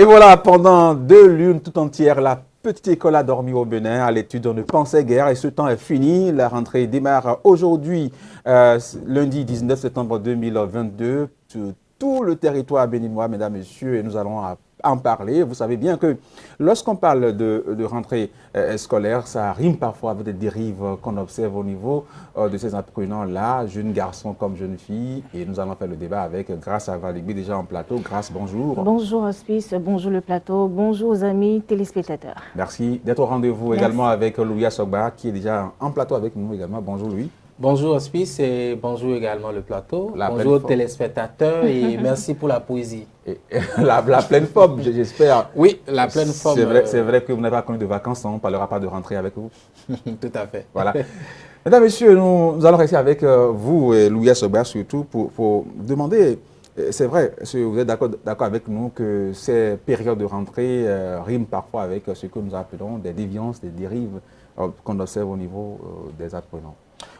Et voilà, pendant 2 lunes tout entières, la petite école a dormi au Bénin. À l'étude, on ne pensait guère et ce temps est fini. La rentrée démarre aujourd'hui, lundi 19 septembre 2022. Sur tout le territoire béninois, mesdames, messieurs, et nous allons en parler. Vous savez bien que lorsqu'on parle de rentrée scolaire, ça rime parfois avec des dérives qu'on observe au niveau de ces apprenants-là, jeunes garçons comme jeunes filles. Et nous allons faire le débat avec Grace Avaligbe, déjà en plateau. Grace, bonjour. Bonjour Hospice, bonjour le plateau, bonjour aux amis téléspectateurs. Merci d'être au rendez-vous également avec Louis Sogba qui est déjà en plateau avec nous également. Bonjour Louis. Bonjour Hospice et bonjour également le plateau. La bonjour aux téléspectateurs et merci pour la poésie. La pleine forme, j'espère. Oui, la pleine forme. C'est vrai que vous n'avez pas connu de vacances, on ne parlera pas de rentrée avec vous. Tout à fait. Voilà. Mesdames, Messieurs, nous allons rester avec vous et Louis Sogba surtout pour demander, c'est vrai, vous êtes d'accord avec nous que ces périodes de rentrée riment parfois avec ce que nous appelons des déviances, des dérives qu'on observe au niveau des apprenants.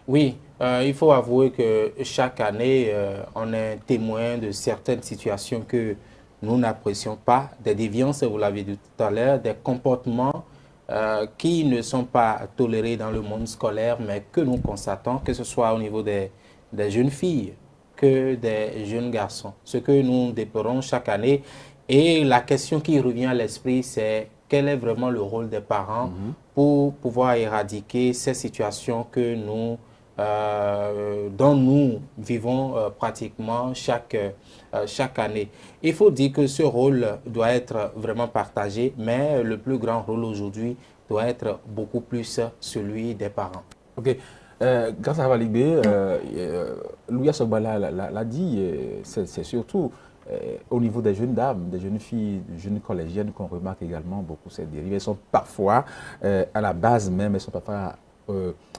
Oui, il faut avouer que chaque année, on est témoin de certaines situations que nous n'apprécions pas, des déviances, vous l'avez dit tout à l'heure, des comportements qui ne sont pas tolérés dans le monde scolaire, mais que nous constatons, que ce soit au niveau des jeunes filles que des jeunes garçons. Ce que nous déplorons chaque année. Et la question qui revient à l'esprit, c'est quel est vraiment le rôle des parents pour pouvoir éradiquer ces situations que nous, dont nous vivons pratiquement chaque année. Il faut dire que ce rôle doit être vraiment partagé, mais le plus grand rôle aujourd'hui doit être beaucoup plus celui des parents. Ok. Grâce à Avaligbe, Louis Sogba l'a dit, c'est surtout au niveau des jeunes dames, des jeunes filles, des jeunes collégiennes qu'on remarque également beaucoup ces dérives. Elles sont parfois, à la base même, elles sont parfois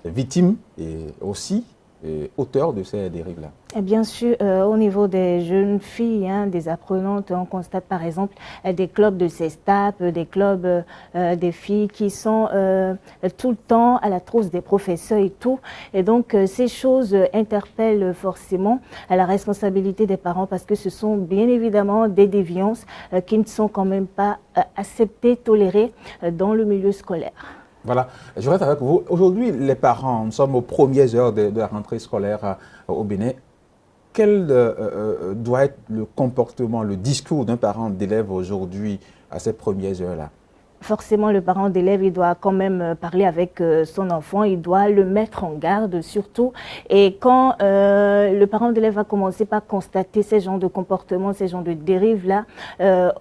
victimes et aussi auteurs de ces dérives-là. Et bien sûr, au niveau des jeunes filles, des apprenantes, on constate par exemple des clubs de sextape, des clubs des filles qui sont tout le temps à la trousse des professeurs et tout. Et donc, ces choses interpellent forcément à la responsabilité des parents parce que ce sont bien évidemment des déviances qui ne sont quand même pas acceptées, tolérées dans le milieu scolaire. Voilà, je reste avec vous. Aujourd'hui, les parents, nous sommes aux premières heures de la rentrée scolaire au Bénin. Quel doit être le comportement, le discours d'un parent d'élève aujourd'hui à ces premières heures-là? Forcément, le parent d'élève, il doit quand même parler avec son enfant, il doit le mettre en garde surtout. Et quand le parent d'élève va commencer par constater ces genres de comportements, ces genres de dérives-là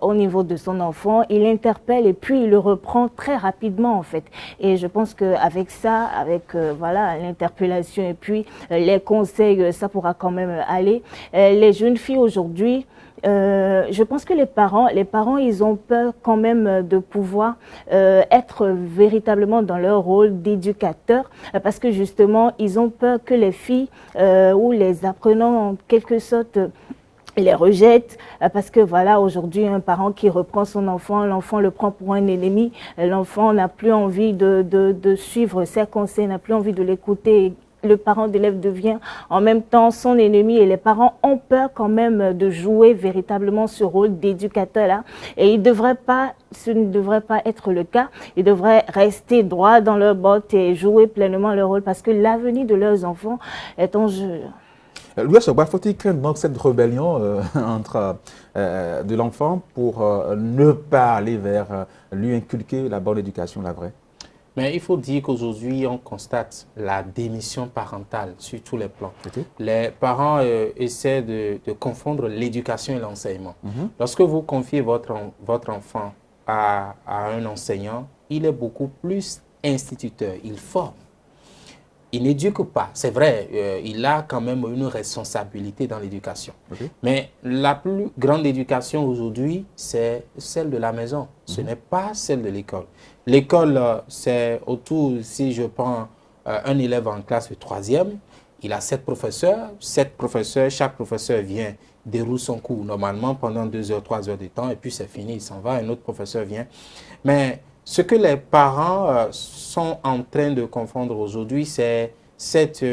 au niveau de son enfant, il l'interpelle et puis il le reprend très rapidement en fait. Et je pense qu'avec ça, avec voilà, l'interpellation et puis les conseils, ça pourra quand même aller. Les jeunes filles aujourd'hui, je pense que les parents, ils ont peur quand même de pouvoir être véritablement dans leur rôle d'éducateur parce que justement, ils ont peur que les filles ou les apprenants en quelque sorte les rejettent parce que voilà, aujourd'hui, un parent qui reprend son enfant, l'enfant le prend pour un ennemi, l'enfant n'a plus envie de suivre ses conseils, n'a plus envie de l'écouter. Le parent d'élève devient en même temps son ennemi et les parents ont peur quand même de jouer véritablement ce rôle d'éducateur-là. Et ce ne devrait pas être le cas. Ils devraient rester droits dans leurs bottes et jouer pleinement leur rôle parce que l'avenir de leurs enfants est en jeu. Louis Sogba, faut-il craindre donc cette rébellion de l'enfant pour ne pas aller vers lui inculquer la bonne éducation, la vraie? Mais il faut dire qu'aujourd'hui, on constate la démission parentale sur tous les plans. Okay. Les parents essaient de confondre l'éducation et l'enseignement. Lorsque vous confiez votre enfant à un enseignant, il est beaucoup plus instituteur, il forme. Il n'éduque pas, c'est vrai, il a quand même une responsabilité dans l'éducation. Okay. Mais la plus grande éducation aujourd'hui, c'est celle de la maison, ce n'est pas celle de l'école. L'école, c'est autour, si je prends un élève en classe de 3e, il a 7 professeurs. 7 professeurs, chaque professeur vient, déroule son cours normalement pendant 2 heures, 3 heures de temps, et puis c'est fini, il s'en va, un autre professeur vient. Mais ce que les parents sont en train de confondre aujourd'hui, c'est cette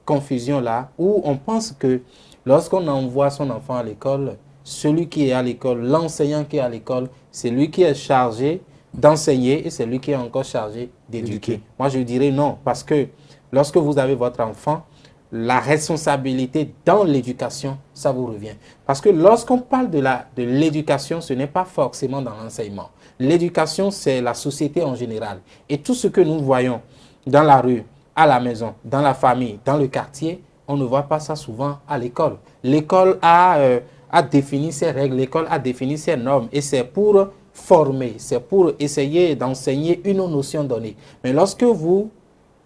confusion-là, où on pense que lorsqu'on envoie son enfant à l'école, celui qui est à l'école, l'enseignant qui est à l'école, c'est lui qui est chargé d'enseigner et c'est lui qui est encore chargé d'éduquer. Moi, je dirais non, parce que lorsque vous avez votre enfant, la responsabilité dans l'éducation, ça vous revient. Parce que lorsqu'on parle de l'éducation, ce n'est pas forcément dans l'enseignement. L'éducation, c'est la société en général. Et tout ce que nous voyons dans la rue, à la maison, dans la famille, dans le quartier, on ne voit pas ça souvent à l'école. L'école a défini ses règles, l'école a défini ses normes et c'est pour former, c'est pour essayer d'enseigner une notion donnée. Mais lorsque vous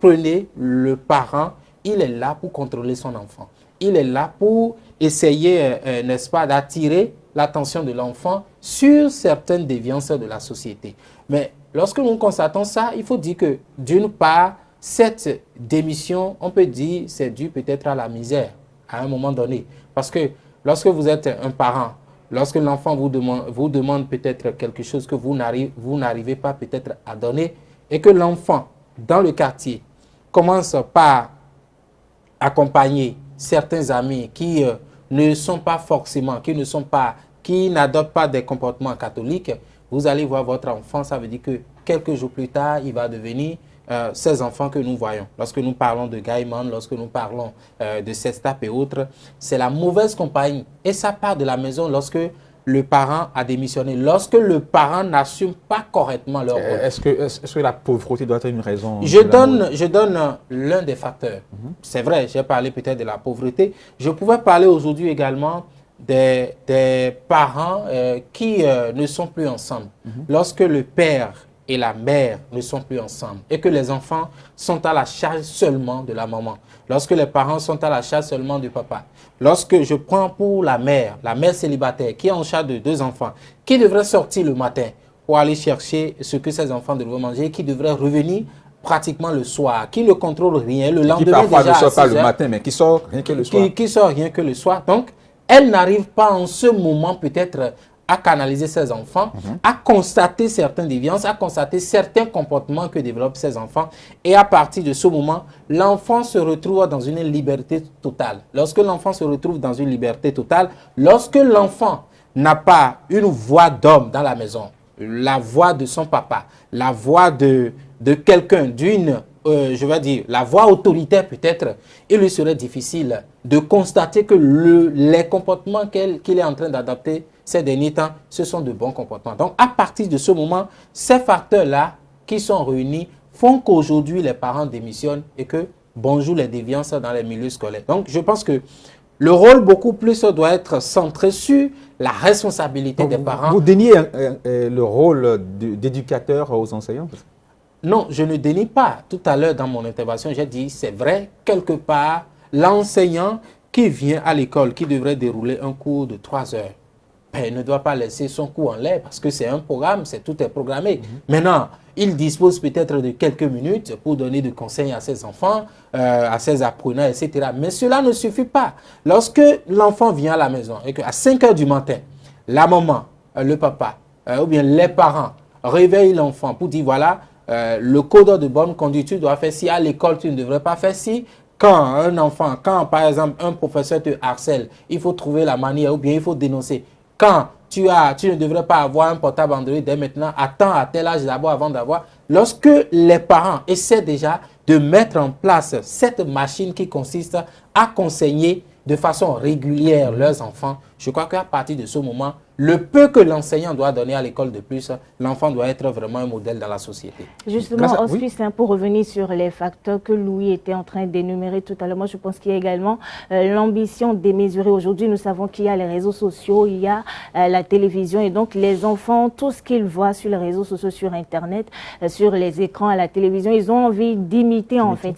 prenez le parent, il est là pour contrôler son enfant. Il est là pour essayer, n'est-ce pas, d'attirer l'attention de l'enfant sur certaines déviances de la société. Mais lorsque nous constatons ça, il faut dire que d'une part, cette démission, on peut dire, c'est dû peut-être à la misère à un moment donné. Parce que lorsque vous êtes un parent, lorsque l'enfant vous demande peut-être quelque chose que vous n'arrivez pas peut-être à donner et que l'enfant, dans le quartier, commence par accompagner certains amis qui ne sont pas forcément, qui n'adoptent pas des comportements catholiques, vous allez voir votre enfant, ça veut dire que quelques jours plus tard, il va devenir ces enfants que nous voyons. Lorsque nous parlons de Gaiman, lorsque nous parlons de Sestap et autres, c'est la mauvaise compagnie. Et ça part de la maison lorsque le parent a démissionné, lorsque le parent n'assume pas correctement leur rôle. Est-ce que la pauvreté doit être une raison? Je donne l'un des facteurs. C'est vrai, j'ai parlé peut-être de la pauvreté. Je pouvais parler aujourd'hui également des parents qui ne sont plus ensemble. Lorsque le père et la mère ne sont plus ensemble et que les enfants sont à la charge seulement de la maman. Lorsque les parents sont à la charge seulement du papa. Lorsque je prends pour la mère célibataire qui est en charge de 2 enfants, qui devrait sortir le matin pour aller chercher ce que ses enfants devraient manger, qui devrait revenir pratiquement le soir, qui ne contrôle rien, le lendemain qui parfois déjà ne sort pas le heures, matin, mais qui sort rien que le soir. Qui sort rien que le soir. Donc, elle n'arrive pas en ce moment peut-être à canaliser ses enfants, à constater certaines déviances, à constater certains comportements que développent ses enfants. Et à partir de ce moment, l'enfant se retrouve dans une liberté totale. Lorsque l'enfant se retrouve dans une liberté totale, lorsque l'enfant n'a pas une voix d'homme dans la maison, la voix de son papa, la voix de quelqu'un, je vais dire, la voix autoritaire peut-être, il lui serait difficile de constater que les comportements qu'il est en train d'adopter ces derniers temps, ce sont de bons comportements. Donc, à partir de ce moment, ces facteurs-là qui sont réunis font qu'aujourd'hui, les parents démissionnent et que bonjour les déviances dans les milieux scolaires. Donc, je pense que le rôle beaucoup plus doit être centré sur la responsabilité des parents. Vous déniez le rôle d'éducateur aux enseignants? Non, je ne dénie pas. Tout à l'heure, dans mon intervention, j'ai dit, c'est vrai, quelque part, l'enseignant qui vient à l'école, qui devrait dérouler un cours de 3 heures, ben, ne doit pas laisser son cours en l'air parce que c'est un programme, tout est programmé. Maintenant, il dispose peut-être de quelques minutes pour donner des conseils à ses enfants, à ses apprenants, etc. Mais cela ne suffit pas. Lorsque l'enfant vient à la maison et qu'à 5 heures du matin, la maman, le papa ou bien les parents réveillent l'enfant pour dire voilà, le code de bonne conduite, tu dois faire ci, à l'école tu ne devrais pas faire ci. Quand par exemple un professeur te harcèle, il faut trouver la manière ou bien il faut dénoncer. Quand tu ne devrais pas avoir un portable Android dès maintenant, attends à tel âge d'abord avant d'avoir. Lorsque les parents essaient déjà de mettre en place cette machine qui consiste à conseiller de façon régulière leurs enfants, je crois qu'à partir de ce moment, le peu que l'enseignant doit donner à l'école de plus, l'enfant doit être vraiment un modèle dans la société. Justement, Auspice, pour revenir sur les facteurs que Louis était en train d'énumérer tout à l'heure, moi je pense qu'il y a également l'ambition démesurée. Aujourd'hui, nous savons qu'il y a les réseaux sociaux, il y a la télévision et donc les enfants, tout ce qu'ils voient sur les réseaux sociaux, sur Internet, sur les écrans, à la télévision, ils ont envie d'imiter en fait,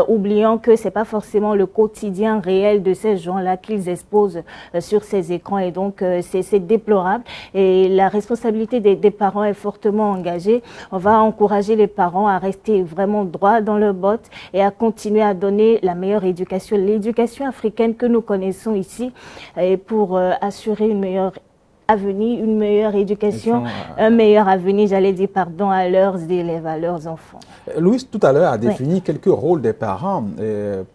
oubliant que ce n'est pas forcément le quotidien réel de ces gens-là qu'ils exposent sur ces écrans et donc c'est déplorable et la responsabilité des parents est fortement engagée. On va encourager les parents à rester vraiment droits dans leurs bottes et à continuer à donner la meilleure éducation, l'éducation africaine que nous connaissons ici et pour assurer une meilleure avenir, une meilleure éducation, un meilleur avenir, j'allais dire, pardon, à leurs élèves, à leurs enfants. Louise, tout à l'heure, a défini quelques rôles des parents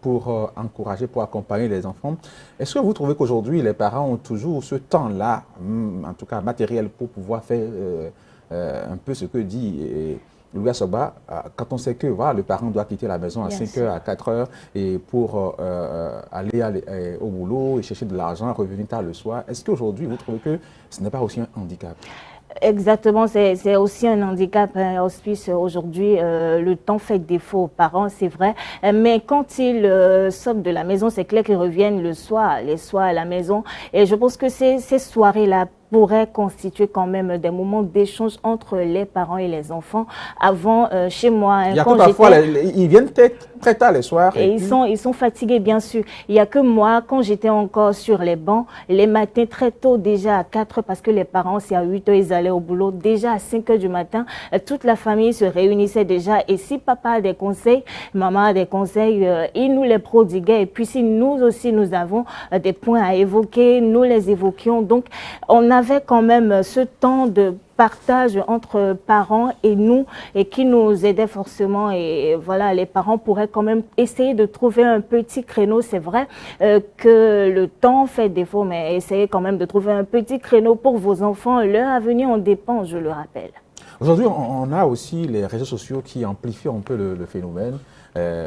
pour encourager, pour accompagner les enfants. Est-ce que vous trouvez qu'aujourd'hui, les parents ont toujours ce temps-là, en tout cas matériel, pour pouvoir faire un peu ce que dit Louis Assoba, quand on sait que voilà, le parent doit quitter la maison à 5 heures, à 4 heures, et pour aller au boulot et chercher de l'argent, revenir tard le soir, est-ce qu'aujourd'hui, vous trouvez que ce n'est pas aussi un handicap? Exactement, c'est aussi un handicap, un hospice. Aujourd'hui, le temps fait défaut aux parents, c'est vrai. Mais quand ils sortent de la maison, c'est clair qu'ils reviennent les soirs à la maison. Et je pense que ces soirées-là pourrait constituer quand même des moments d'échange entre les parents et les enfants. Avant, chez moi, il y a que parfois, ils viennent très tard les soirs. Et ils sont fatigués, bien sûr. Il n'y a que moi, quand j'étais encore sur les bancs, les matins très tôt, déjà à 4 heures, parce que les parents, c'est à 8 heures, ils allaient au boulot. Déjà à 5 heures du matin, toute la famille se réunissait déjà. Et si papa a des conseils, maman a des conseils, ils nous les prodiguaient. Et puis si nous aussi, nous avons des points à évoquer, nous les évoquions. Donc, on avait quand même ce temps de partage entre parents et nous, et qui nous aidait forcément. Et voilà, les parents pourraient quand même essayer de trouver un petit créneau. C'est vrai que le temps fait défaut, mais essayez quand même de trouver un petit créneau pour vos enfants. Leur avenir en dépend, je le rappelle. Aujourd'hui, on a aussi les réseaux sociaux qui amplifient un peu le phénomène.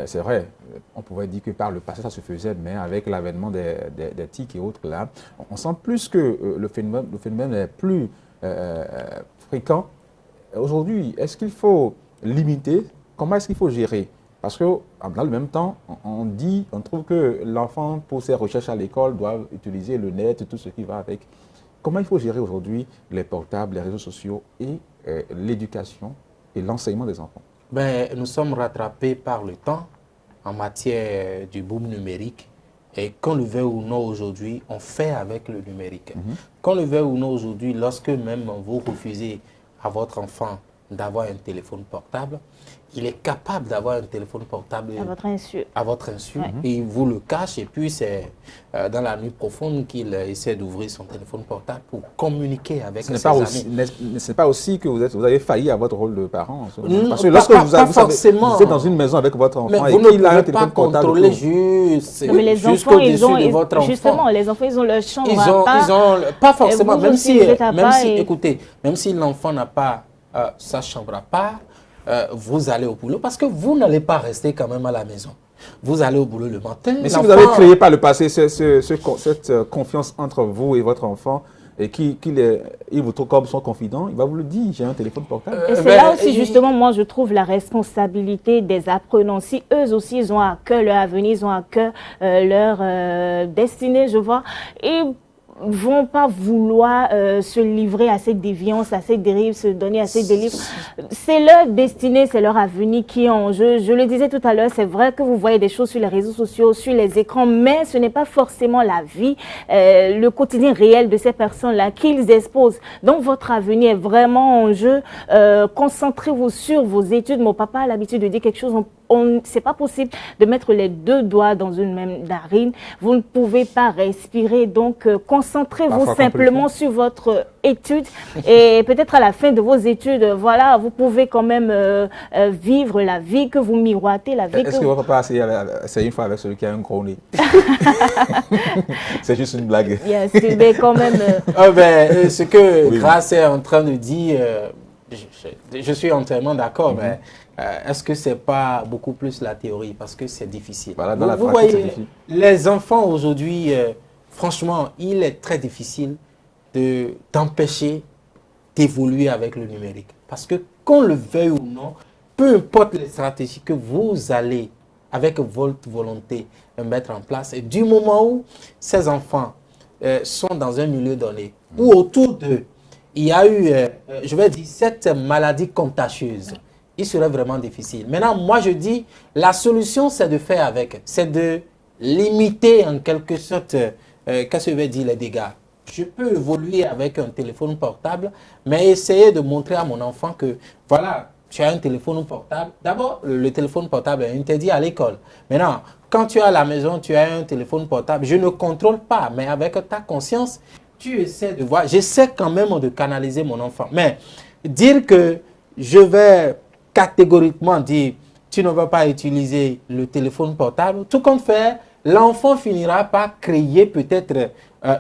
C'est vrai, on pourrait dire que par le passé, ça se faisait, mais avec l'avènement des TIC et autres, là, on sent plus que le phénomène est plus fréquent. Aujourd'hui, est-ce qu'il faut limiter? Comment est-ce qu'il faut gérer? Parce que dans le même temps, on trouve que l'enfant, pour ses recherches à l'école, doit utiliser le net et tout ce qui va avec. Comment il faut gérer aujourd'hui les portables, les réseaux sociaux et l'éducation et l'enseignement des enfants? Ben, nous sommes rattrapés par le temps en matière du boom numérique. Et qu'on le veuille ou non aujourd'hui, on fait avec le numérique. Qu'on le veuille ou non aujourd'hui, lorsque même vous refusez à votre enfant d'avoir un téléphone portable, il est capable d'avoir un téléphone portable à votre insu. Et il vous le cache, et puis c'est dans la nuit profonde qu'il essaie d'ouvrir son téléphone portable pour communiquer avec ses amis. Ce n'est pas aussi que vous avez failli à votre rôle de parent. Parce que lorsque vous êtes dans une maison avec votre enfant et qu'il a un téléphone portable, vous ne pouvez pas contrôler jusqu'au-dessus de votre enfant. Justement, les enfants, ils ont leur chambre pas forcément, même si écoutez, même si l'enfant n'a pas sa chambre à part, vous allez au boulot parce que vous n'allez pas rester quand même à la maison. Vous allez au boulot le matin. Mais si vous avez créé par le passé cette confiance entre vous et votre enfant, et il vous trouve comme son confident, il va vous le dire, j'ai un téléphone portable. Et c'est là aussi, justement, moi, je trouve la responsabilité des apprenants. Si eux aussi, ils ont à cœur leur avenir, ils ont à cœur leur destinée, je vois, et vont pas vouloir se livrer à cette déviance, à cette dérive, se donner à cette dérive. C'est leur destinée, c'est leur avenir qui est en jeu. Je le disais tout à l'heure, c'est vrai que vous voyez des choses sur les réseaux sociaux, sur les écrans, mais ce n'est pas forcément la vie, le quotidien réel de ces personnes-là qu'ils exposent. Donc, votre avenir est vraiment en jeu. Concentrez-vous sur vos études. Mon papa a l'habitude de dire quelque chose, c'est pas possible de mettre les deux doigts dans une même narine. Vous ne pouvez pas respirer. Donc, concentrez-vous simplement sur votre étude. Et peut-être à la fin de vos études, voilà, vous pouvez quand même vivre la vie que vous miroitez, la vie. Est-ce que votre papa a essayé une fois avec celui qui a un gros nez? C'est juste une blague. Yes, mais quand même. Ce que Grace est en train de dire, je suis entièrement d'accord, mais est-ce que ce n'est pas beaucoup plus la théorie? Parce que c'est difficile. Voilà, vous voyez, les enfants aujourd'hui, franchement, il est très difficile d'empêcher d'évoluer avec le numérique. Parce que qu'on le veuille ou non, peu importe les stratégies que vous allez, avec votre volonté, mettre en place, et du moment où ces enfants sont dans un milieu donné, où autour d'eux, il y a eu, je vais dire, cette maladie contagieuse, il serait vraiment difficile. Maintenant, moi, je dis, la solution, c'est de faire avec. C'est de limiter, en quelque sorte, qu'est-ce que je vais dire, les dégâts. Je peux évoluer avec un téléphone portable, mais essayer de montrer à mon enfant que, voilà, tu as un téléphone portable. D'abord, le téléphone portable est interdit à l'école. Maintenant, quand tu es à la maison, tu as un téléphone portable. Je ne contrôle pas, mais avec ta conscience, tu essaies de voir, j'essaie quand même de canaliser mon enfant. Mais dire que je vais catégoriquement dire, tu ne vas pas utiliser le téléphone portable, tout compte fait, l'enfant finira par créer peut-être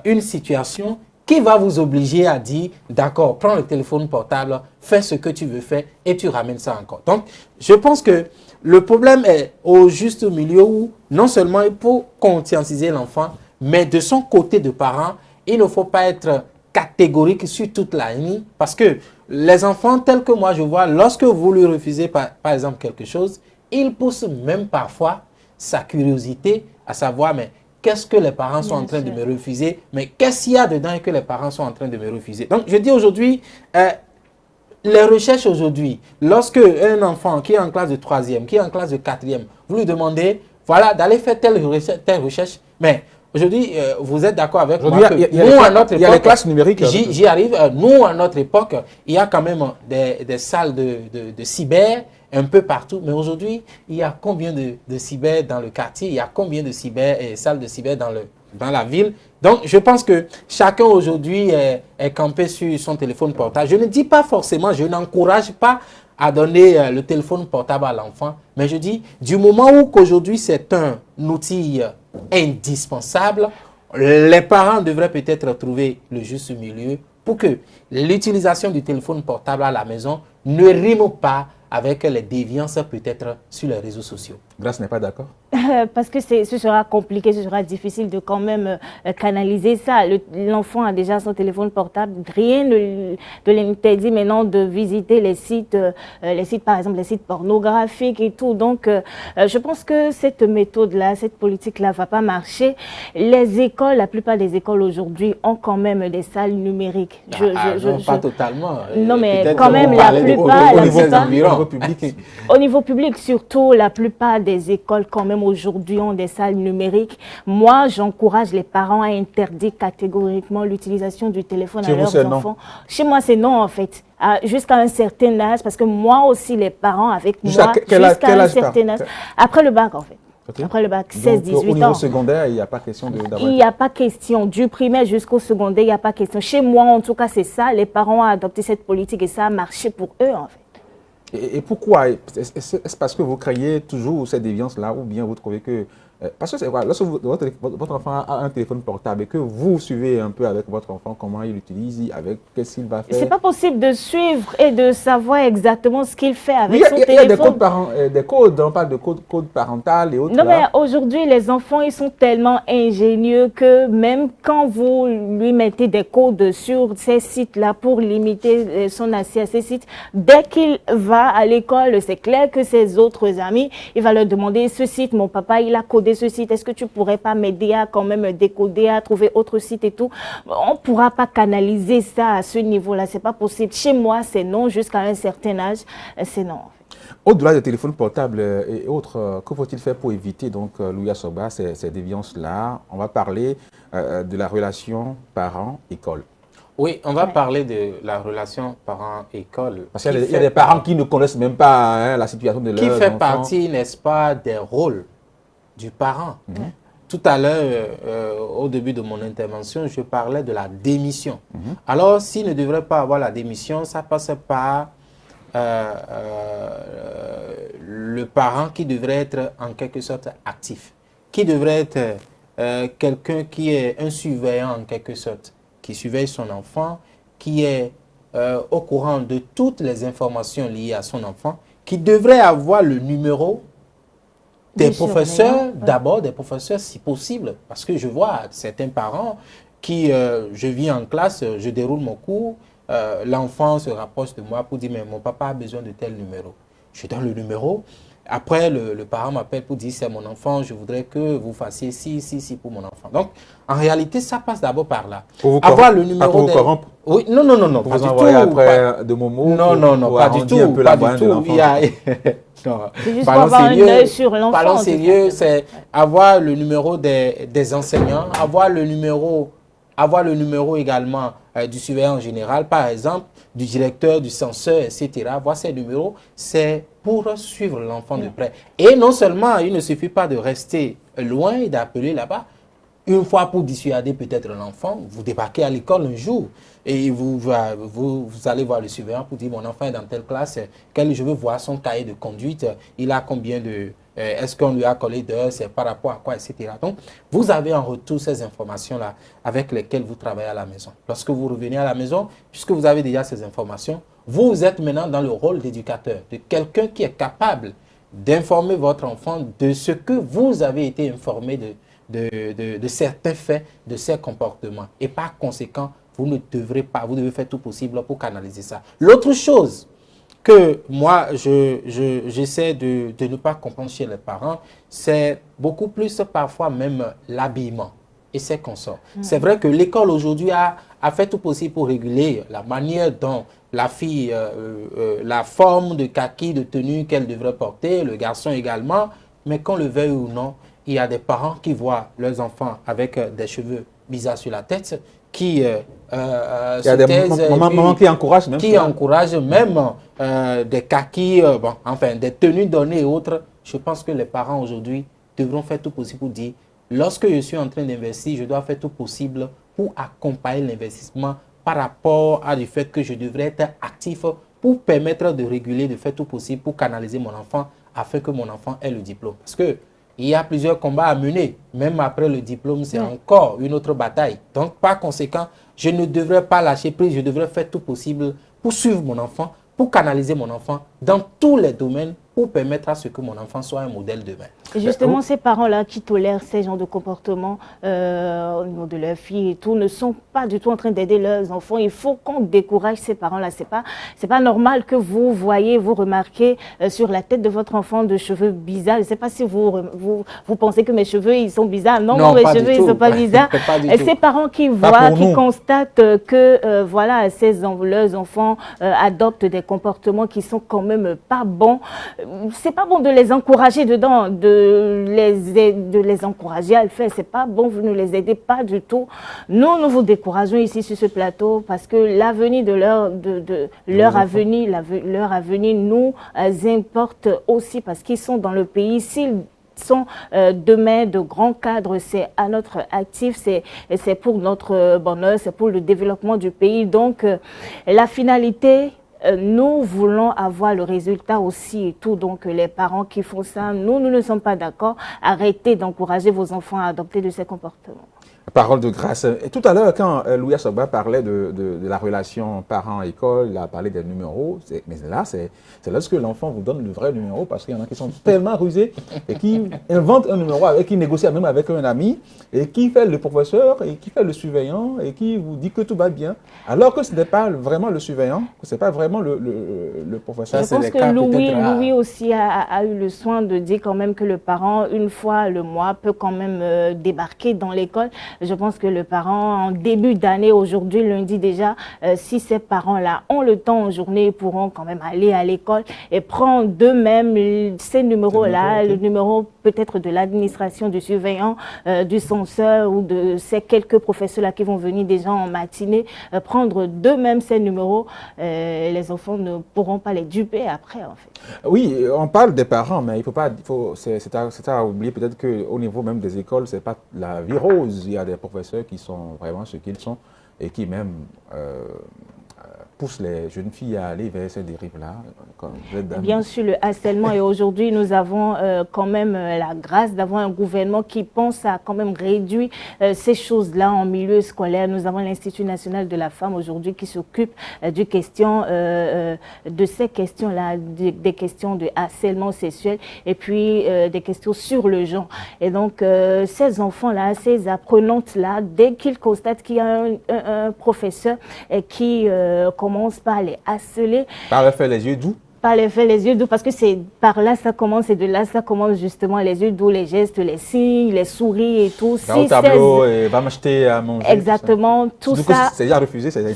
une situation qui va vous obliger à dire, d'accord, prends le téléphone portable, fais ce que tu veux faire et tu ramènes ça encore. Donc, je pense que le problème est au juste milieu où non seulement il faut conscientiser l'enfant, mais de son côté de parent, il ne faut pas être catégorique sur toute la ligne parce que les enfants tels que moi je vois, lorsque vous lui refusez par exemple quelque chose, il pousse même parfois sa curiosité à savoir, mais qu'est-ce que les parents sont en train de me refuser? Mais qu'est-ce qu'il y a dedans et que les parents sont en train de me refuser? Donc, je dis aujourd'hui, les recherches aujourd'hui, lorsque un enfant qui est en classe de 3e, qui est en classe de 4e, vous lui demandez, voilà, d'aller faire telle recherche, mais aujourd'hui, vous êtes d'accord avec moi que nous, à notre époque, il y a les classes numériques. J'y arrive, nous, à notre époque, il y a quand même des salles de cyber, un peu partout, mais aujourd'hui, il y a combien de cyber dans le quartier, il y a combien de cyber et salles de cyber dans la ville. Donc, je pense que chacun aujourd'hui est campé sur son téléphone portable. Je ne dis pas forcément, je n'encourage pas à donner le téléphone portable à l'enfant, mais je dis, du moment où qu'aujourd'hui c'est un outil indispensable, les parents devraient peut-être trouver le juste milieu pour que l'utilisation du téléphone portable à la maison ne rime pas avec les déviances peut-être sur les réseaux sociaux. Grâce n'est pas d'accord? Parce que ce sera compliqué, ce sera difficile de quand même canaliser ça. L'enfant a déjà son téléphone portable, rien ne l'interdit maintenant de visiter les sites par exemple les sites pornographiques et tout. Donc je pense que cette méthode-là, cette politique-là ne va pas marcher. Les écoles, la plupart des écoles aujourd'hui ont quand même des salles numériques. Pas totalement. Non mais quand même la plupart, au niveau public surtout, la plupart des écoles quand même aujourd'hui ont des salles numériques. Moi, j'encourage les parents à interdire catégoriquement l'utilisation du téléphone à leurs enfants. Chez moi, c'est non en fait. Jusqu'à un certain âge, parce que moi aussi, les parents avec moi, jusqu'à un certain âge, après le bac en fait. Okay. Après le bac, 16-18 ans. Au niveau secondaire, il n'y a pas question d'avoir... Il n'y a pas question. Du primaire jusqu'au secondaire, il n'y a pas question. Chez moi, en tout cas, c'est ça. Les parents ont adopté cette politique et ça a marché pour eux en fait. Et pourquoi? Est-ce parce que vous craignez toujours cette déviance-là ou bien vous trouvez que... Parce que lorsque votre enfant a un téléphone portable et que vous suivez un peu avec votre enfant comment il l'utilise, qu'est-ce qu'il va faire? C'est pas possible de suivre et de savoir exactement ce qu'il fait avec son téléphone. Il y a des codes, on parle de code parental et autres. Non, mais aujourd'hui, les enfants, ils sont tellement ingénieux que même quand vous lui mettez des codes sur ces sites-là pour limiter son accès à ces sites, dès qu'il va à l'école, c'est clair que ses autres amis, il va leur demander ce site, mon papa, il a codé ce site, est-ce que tu pourrais pas m'aider à quand même décoder, à trouver autre site et tout? On ne pourra pas canaliser ça à ce niveau-là, c'est pas possible. Chez moi, c'est non, jusqu'à un certain âge, c'est non. Au-delà des téléphones portables et autres, que faut-il faire pour éviter, donc, Louis Assoba, ces déviances-là? On va parler de la relation parent-école. Oui, on va parler de la relation parent-école. Parce qu'il y a des parents qui ne connaissent même pas la situation de leurs enfants. Qui fait partie, n'est-ce pas, des rôles du parent. Tout à l'heure, au début de mon intervention, je parlais de la démission. Alors, s'il ne devrait pas avoir la démission, ça passe par le parent qui devrait être en quelque sorte actif, qui devrait être quelqu'un qui est un surveillant en quelque sorte, qui surveille son enfant, qui est au courant de toutes les informations liées à son enfant, qui devrait avoir le numéro des professeurs, d'abord des professeurs si possible, parce que je vois certains parents qui, je vis en classe, je déroule mon cours, l'enfant se rapproche de moi pour dire mais mon papa a besoin de tel numéro. Je donne le numéro, après le parent m'appelle pour dire c'est mon enfant, je voudrais que vous fassiez ci pour mon enfant. Donc en réalité ça passe d'abord par là. Pour vous avoir le numéro pour vous corrompre? Oui, non, pour pas vous envoyer après de Momo? Non, pas du tout, pas du tout. C'est juste pour avoir un œil sur l'enfant. Parlons sérieux, c'est avoir le numéro des enseignants, avoir le numéro également du surveillant général, par exemple, du directeur, du censeur, etc. Avoir ces numéros, c'est pour suivre l'enfant de près. Et non seulement, il ne suffit pas de rester loin et d'appeler là-bas. une fois pour dissuader peut-être l'enfant, vous débarquez à l'école un jour et vous allez voir le surveillant pour dire mon enfant est dans telle classe, je veux voir son cahier de conduite, il a combien de... est-ce qu'on lui a collé d'heures, c'est par rapport à quoi, etc. Donc, vous avez en retour ces informations-là avec lesquelles vous travaillez à la maison. Lorsque vous revenez à la maison, puisque vous avez déjà ces informations, vous êtes maintenant dans le rôle d'éducateur, de quelqu'un qui est capable d'informer votre enfant de ce que vous avez été informé de certains faits, de ces comportements. Et par conséquent, vous ne devrez pas, vous devez faire tout possible pour canaliser ça. L'autre chose que moi, j'essaie de ne pas comprendre chez les parents, c'est beaucoup plus parfois même l'habillement et ses consorts. C'est vrai que l'école aujourd'hui a fait tout possible pour réguler la manière dont la fille, la forme de kaki, de tenue qu'elle devrait porter, le garçon également, mais qu'on le veuille ou non, il y a des parents qui voient leurs enfants avec des cheveux bizarres sur la tête, qui il y a des mamans qui encouragent même des kakis, enfin des tenues données et autres. Je pense que les parents aujourd'hui devront faire tout possible pour dire, lorsque je suis en train d'investir, je dois faire tout possible pour accompagner l'investissement par rapport à du fait que je devrais être actif pour permettre de réguler, de faire tout possible pour canaliser mon enfant afin que mon enfant ait le diplôme. Parce que il y a plusieurs combats à mener. Même après le diplôme, c'est encore une autre bataille. Donc, par conséquent, je ne devrais pas lâcher prise. Je devrais faire tout possible pour suivre mon enfant, pour canaliser mon enfant dans tous les domaines, pour permettre à ce que mon enfant soit un modèle demain. Et justement, ces parents-là qui tolèrent ces genres de comportements au niveau de leurs filles et tout, ne sont pas du tout en train d'aider leurs enfants. Il faut qu'on décourage ces parents-là. C'est pas normal que vous voyez, vous remarquez sur la tête de votre enfant de cheveux bizarres. Je ne sais pas si vous pensez que mes cheveux, ils sont bizarres. Non, mes cheveux, ils ne sont pas bizarres. Et ces parents qui voient, qui constatent que voilà, leurs enfants adoptent des comportements qui sont quand même pas bons. C'est pas bon de les encourager dedans, de les encourager à le faire. C'est pas bon, vous ne les aidez pas du tout. Nous vous décourageons ici sur ce plateau parce que l'avenir de leur avenir nous importe aussi parce qu'ils sont dans le pays. S'ils sont demain de grands cadres, c'est à notre actif, c'est pour notre bonheur, c'est pour le développement du pays. Donc, la finalité, nous voulons avoir le résultat aussi et tout. Donc, les parents qui font ça, nous ne sommes pas d'accord. Arrêtez d'encourager vos enfants à adopter de ces comportements. Parole de grâce. Et tout à l'heure, quand Louis Assoba parlait de la relation parent-école, il a parlé des numéros. Mais là, c'est lorsque l'enfant vous donne le vrai numéro, parce qu'il y en a qui sont tellement rusés et qui inventent un numéro, qui négocient même avec un ami, et qui fait le professeur, et qui fait le surveillant, et qui vous dit que tout va bien, alors que ce n'est pas vraiment le surveillant, que ce n'est pas vraiment le professeur. Je pense que Louis aussi a eu le soin de dire quand même que le parent, une fois le mois, peut quand même débarquer dans l'école. Je pense que le parent, en début d'année, aujourd'hui, lundi déjà, si ces parents-là ont le temps en journée, ils pourront quand même aller à l'école et prendre d'eux-mêmes ces numéros-là, le numéro peut-être de l'administration, du surveillant, du censeur ou de ces quelques professeurs-là qui vont venir déjà en matinée, prendre d'eux-mêmes ces numéros. Les enfants ne pourront pas les duper après, en fait. Oui, on parle des parents, mais il faut pas, c'est à oublier peut-être qu'au niveau même des écoles, c'est pas la vie rose. Il y a des professeurs qui sont vraiment ce qu'ils sont et qui même poussent les jeunes filles à aller vers ces dérives-là. Bien sûr, le harcèlement. Et aujourd'hui, nous avons quand même la grâce d'avoir un gouvernement qui pense à quand même réduire ces choses-là en milieu scolaire. Nous avons l'Institut national de la femme aujourd'hui qui s'occupe de ces questions-là, des questions de harcèlement sexuel et puis des questions sur le genre. Et donc, ces enfants-là, ces apprenantes-là, dès qu'ils constatent qu'il y a un professeur qui commence par les harceler. Par leur faire les yeux doux. Par les faits, les yeux doux, parce que c'est par là ça commence, et de là ça commence justement les yeux doux, les gestes, les signes, les souris et tout. Va au tableau et va m'acheter à manger. Exactement, tout ça. C'est déjà refusé, c'est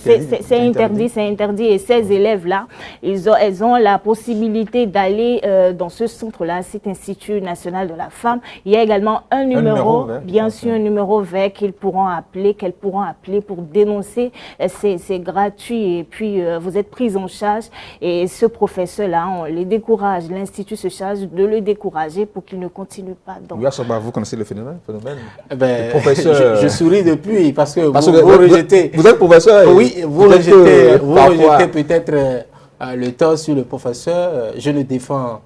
interdit. C'est interdit. Et ces élèves-là, elles ont la possibilité d'aller dans ce centre-là, cet Institut national de la femme. Il y a également un numéro bien sûr, un numéro vert qu'elles pourront appeler pour dénoncer. C'est gratuit et puis vous êtes pris en charge et ce professeur professeurs-là, on les décourage. L'Institut se charge de le décourager pour qu'il ne continue pas. Donc, Oui, vous connaissez le phénomène ben, professeur. je souris depuis parce que vous rejetez. Vous êtes professeur. Oui, vous rejetez peut-être le tort sur le professeur. Je ne défends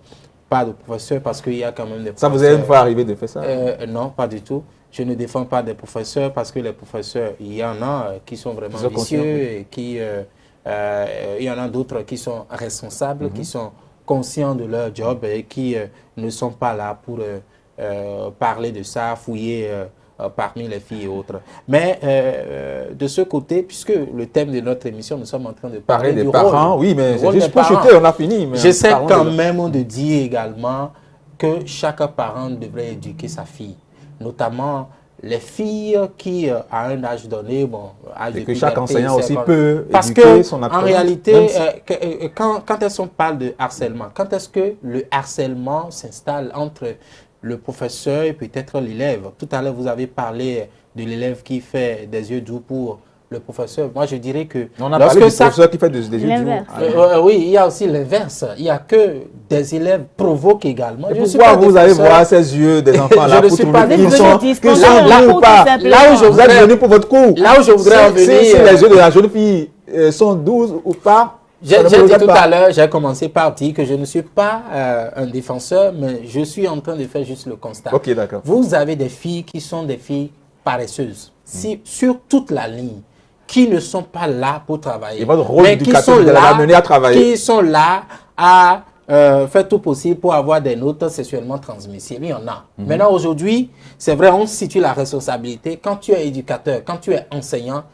pas de professeur parce qu'il y a quand même des professeurs. Ça vous est une fois arrivé de faire ça? Non, pas du tout. Je ne défends pas des professeurs parce que les professeurs, il y en a qui sont vraiment vicieux et qui, il y en a d'autres qui sont responsables, qui sont conscients de leur job et qui ne sont pas là pour parler de ça, fouiller parmi les filles et autres. Mais de ce côté, puisque le thème de notre émission, nous sommes en train de parler des du parents, rôle, oui, mais c'est juste pour chuter, on a fini. J'essaie quand même de dire également que chaque parent devrait éduquer sa fille, notamment les filles qui, à un âge donné, bon, âge de que chaque enseignant aussi quand... peut parce éduquer que, son en réalité, quand est-ce qu'on parle de harcèlement, quand est-ce que le harcèlement s'installe entre le professeur et peut-être l'élève? Tout à l'heure, vous avez parlé de l'élève qui fait des yeux doux pour le professeur. Moi, je dirais que... On a parlé du professeur qui fait des yeux doux. Oui, il y a aussi l'inverse. Il n'y a que des élèves provoquent également. Pourquoi vous allez voir ces yeux des enfants-là pour trouver qu'ils sont doux ou pas? Là où je vous êtes venu pour votre cours. Là où je voudrais en venir... Si les yeux de la jeune fille sont doux ou pas, j'ai dit tout à l'heure, j'ai commencé par dire que je ne suis pas un défenseur, mais je suis en train de faire juste le constat. Ok, d'accord. Vous avez des filles qui sont des filles paresseuses, sur toute la ligne, qui ne sont pas là pour travailler. Et votre rôle d'éducateur de l'amener à travailler. Qui sont là à faire tout possible pour avoir des notes sexuellement transmissibles. Il y en a. Maintenant, aujourd'hui, c'est vrai, on situe la responsabilité. Quand tu es éducateur, quand tu es enseignant,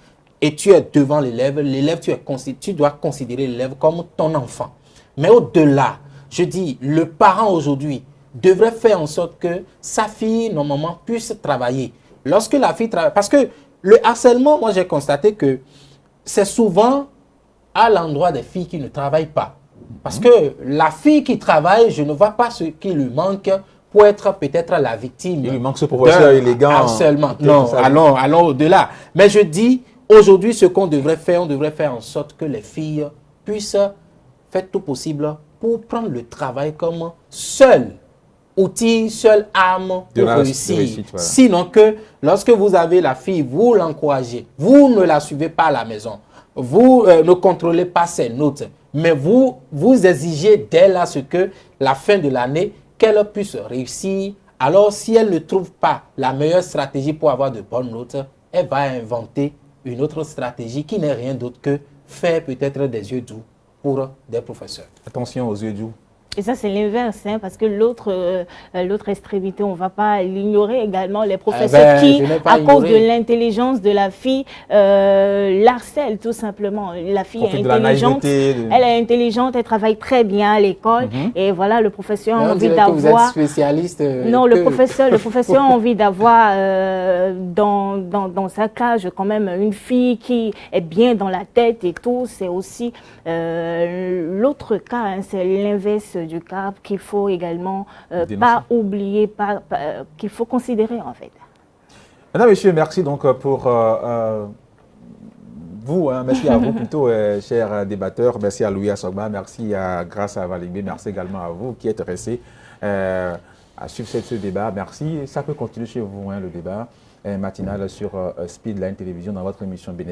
et tu es devant l'élève, tu dois considérer l'élève comme ton enfant. Mais au-delà, je dis, le parent aujourd'hui devrait faire en sorte que sa fille, normalement, puisse travailler. Lorsque la fille travaille, parce que le harcèlement, moi j'ai constaté que c'est souvent à l'endroit des filles qui ne travaillent pas. Parce que la fille qui travaille, je ne vois pas ce qui lui manque pour être peut-être la victime. Il lui manque ce professeur élégant. Harcèlement. Non, allons au-delà. Mais je dis, aujourd'hui, ce qu'on devrait faire, on devrait faire en sorte que les filles puissent faire tout possible pour prendre le travail comme seul outil, seule arme pour réussir. Voilà. Sinon que lorsque vous avez la fille, vous l'encouragez, vous ne la suivez pas à la maison, vous ne contrôlez pas ses notes, mais vous exigez d'elle à ce que la fin de l'année, qu'elle puisse réussir. Alors si elle ne trouve pas la meilleure stratégie pour avoir de bonnes notes, elle va inventer une autre stratégie qui n'est rien d'autre que faire peut-être des yeux doux pour des professeurs. Attention aux yeux doux. Et ça, c'est l'inverse, hein, parce que l'autre extrémité, on ne va pas l'ignorer également. Les professeurs qui, à cause de l'intelligence de la fille, l'harcèlent tout simplement. La fille est intelligente, elle est intelligente, elle travaille très bien à l'école. Et voilà, le professeur a envie d'avoir... Vous êtes spécialiste. Non, le professeur a envie d'avoir dans sa cage quand même une fille qui est bien dans la tête et tout. C'est aussi l'autre cas, hein, c'est l'inverse du cas qu'il faut également pas oublier, qu'il faut considérer en fait. Mesdames, Messieurs, merci donc pour vous, hein, merci à vous plutôt, chers débatteurs, merci à Louis Assogba, merci à Grâce à Valimbe, merci également à vous qui êtes restés à suivre ce débat. Merci, ça peut continuer chez vous, hein, le débat matinal sur Speedline Télévision dans votre émission Bénéfice.